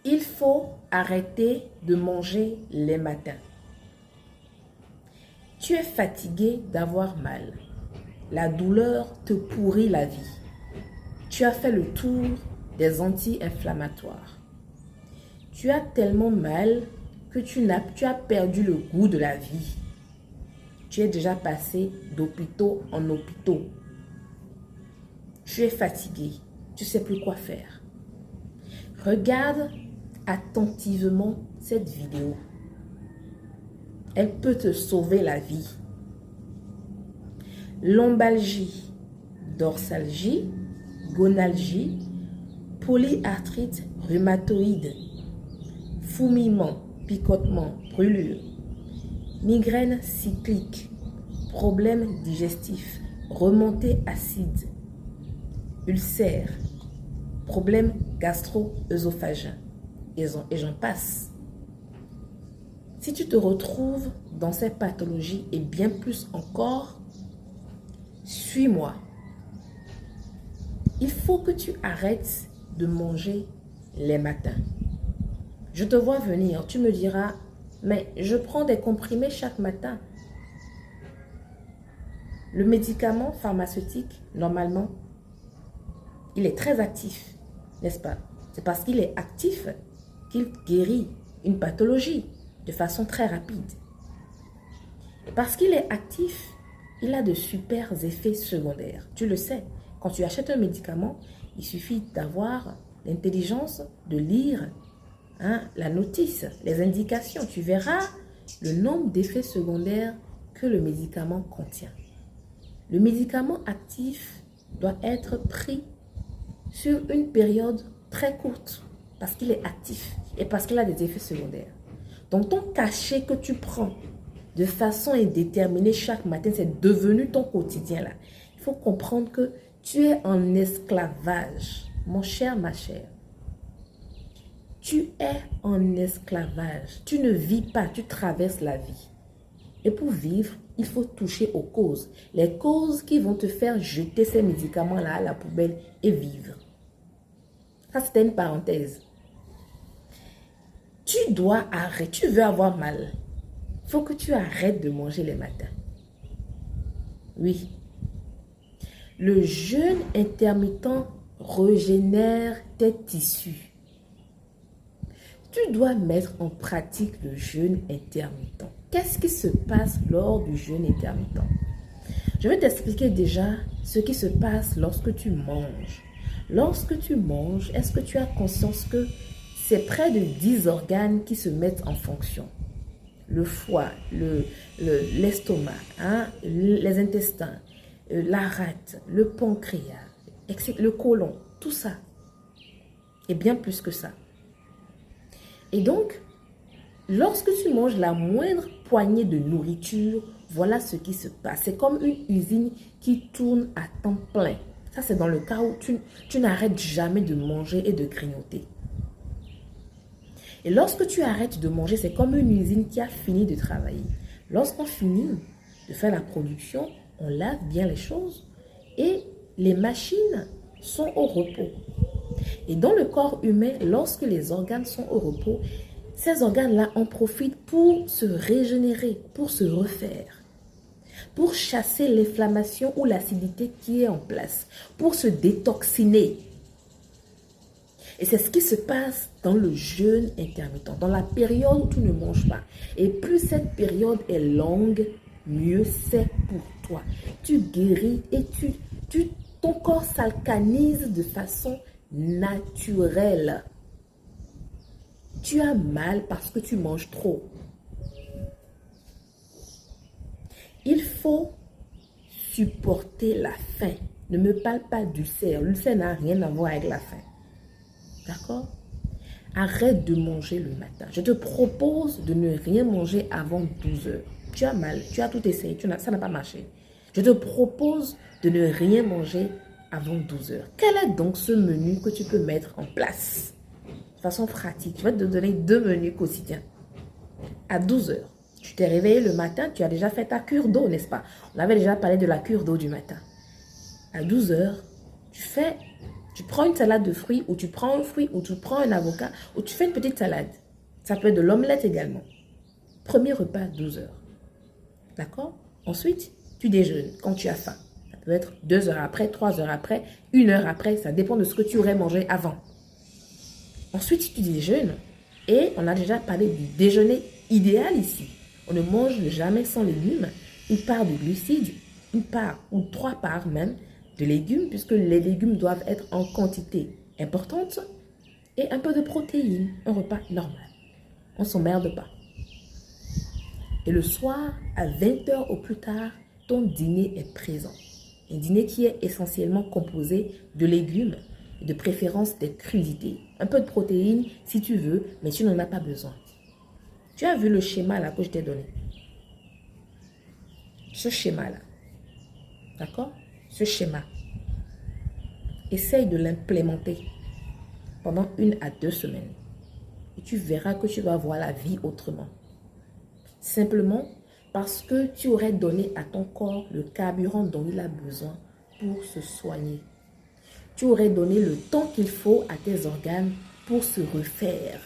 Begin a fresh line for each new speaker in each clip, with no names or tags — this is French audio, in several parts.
Il faut arrêter de manger les matins. Tu es fatigué d'avoir mal. La douleur te pourrit la vie. Tu as fait le tour des anti-inflammatoires. Tu as tellement mal que tu as perdu le goût de la vie. Tu es déjà passé d'hôpitaux en hôpitaux. Tu es fatigué. Tu ne sais plus quoi faire. Regarde attentivement cette vidéo. Elle peut te sauver la vie. Lombalgie, dorsalgie, gonalgie, polyarthrite rhumatoïde, fourmillement, picotement, brûlure, migraine cyclique, problème digestif, remontée acide, ulcère, problème gastro-œsophagien et j'en passe. Si tu te retrouves dans ces pathologies et bien plus encore, suis-moi. Il faut que tu arrêtes de manger les matins. Je te vois venir, tu me diras, mais je prends des comprimés chaque matin. Le médicament pharmaceutique, normalement, il est très actif, n'est-ce pas? C'est parce qu'il est actif qu'il guérit une pathologie de façon très rapide. Et parce qu'il est actif, il a de super effets secondaires. Tu le sais, quand tu achètes un médicament, il suffit d'avoir l'intelligence de lire la notice, les indications. Tu verras le nombre d'effets secondaires que le médicament contient. Le médicament actif doit être pris sur une période très courte parce qu'il est actif et parce qu'il a des effets secondaires. Donc ton cachet que tu prends de façon indéterminée chaque matin, c'est devenu ton quotidien là. Il faut comprendre que tu es en esclavage, mon cher, ma chère. Tu es en esclavage. Tu ne vis pas, tu traverses la vie. Et pour vivre, il faut toucher aux causes. Les causes qui vont te faire jeter ces médicaments-là à la poubelle et vivre. Ça, c'était une parenthèse. Tu dois arrêter. Tu veux avoir mal. Il faut que tu arrêtes de manger les matins. Oui. Le jeûne intermittent régénère tes tissus. Tu dois mettre en pratique le jeûne intermittent. Qu'est-ce qui se passe lors du jeûne intermittent? Je vais t'expliquer déjà ce qui se passe lorsque tu manges. Lorsque tu manges, est-ce que tu as conscience que c'est près de 10 organes qui se mettent en fonction? Le foie, l'estomac, les intestins, la rate, le pancréas, le côlon, tout ça. Et bien plus que ça. Et donc, lorsque tu manges la moindre poignée de nourriture, voilà ce qui se passe. C'est comme une usine qui tourne à temps plein. Ça, c'est dans le cas où tu n'arrêtes jamais de manger et de grignoter. Et lorsque tu arrêtes de manger, c'est comme une usine qui a fini de travailler. Lorsqu'on finit de faire la production, on lave bien les choses et les machines sont au repos. Et dans le corps humain, lorsque les organes sont au repos, ces organes-là en profitent pour se régénérer, pour se refaire, pour chasser l'inflammation ou l'acidité qui est en place, pour se détoxiner. Et c'est ce qui se passe dans le jeûne intermittent, dans la période où tu ne manges pas. Et plus cette période est longue, mieux c'est pour toi. Tu guéris et ton corps s'alcanise de façon naturelle. Tu as mal parce que tu manges trop. Il faut supporter la faim. Ne me parle pas d'ulcère. L'ulcère n'a rien à voir avec la faim. D'accord? Arrête de manger le matin. Je te propose de ne rien manger avant 12 heures. Tu as mal, tu as tout essayé, ça n'a pas marché. Je te propose de ne rien manger avant 12 heures. Quel est donc ce menu que tu peux mettre en place de façon pratique? Je vais te donner 2 menus quotidiens. À 12 heures, tu t'es réveillé le matin, tu as déjà fait ta cure d'eau, n'est-ce pas? On avait déjà parlé de la cure d'eau du matin. À 12 heures, tu fais Tu prends une salade de fruits, ou tu prends un fruit, ou tu prends un avocat, ou tu fais une petite salade. Ça peut être de l'omelette également. Premier repas, 12 heures. D'accord? Ensuite, tu déjeunes quand tu as faim. Ça peut être 2 heures après, 3 heures après, 1 heure après. Ça dépend de ce que tu aurais mangé avant. Ensuite, tu déjeunes. Et on a déjà parlé du déjeuner idéal ici. On ne mange jamais sans légumes. Une part de glucides, une part ou 3 parts même de légumes, puisque les légumes doivent être en quantité importante, et un peu de protéines, un repas normal. On ne s'emmerde pas. Et le soir, à 20 heures au plus tard, ton dîner est présent. Un dîner qui est essentiellement composé de légumes, et de préférence des crudités. Un peu de protéines si tu veux, mais tu n'en as pas besoin. Tu as vu le schéma là que je t'ai donné? Ce schéma là. D'accord? Ce schéma. Essaye de l'implémenter pendant 1 à 2 semaines. Et tu verras que tu vas voir la vie autrement. Simplement parce que tu aurais donné à ton corps le carburant dont il a besoin pour se soigner. Tu aurais donné le temps qu'il faut à tes organes pour se refaire,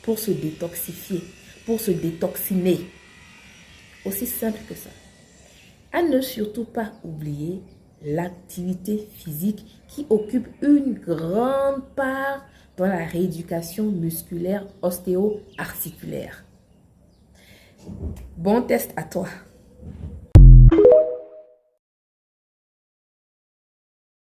pour se détoxifier, pour se détoxiner. Aussi simple que ça. À ne surtout pas oublier l'activité physique qui occupe une grande part dans la rééducation musculaire ostéo-articulaire. Bon test à toi.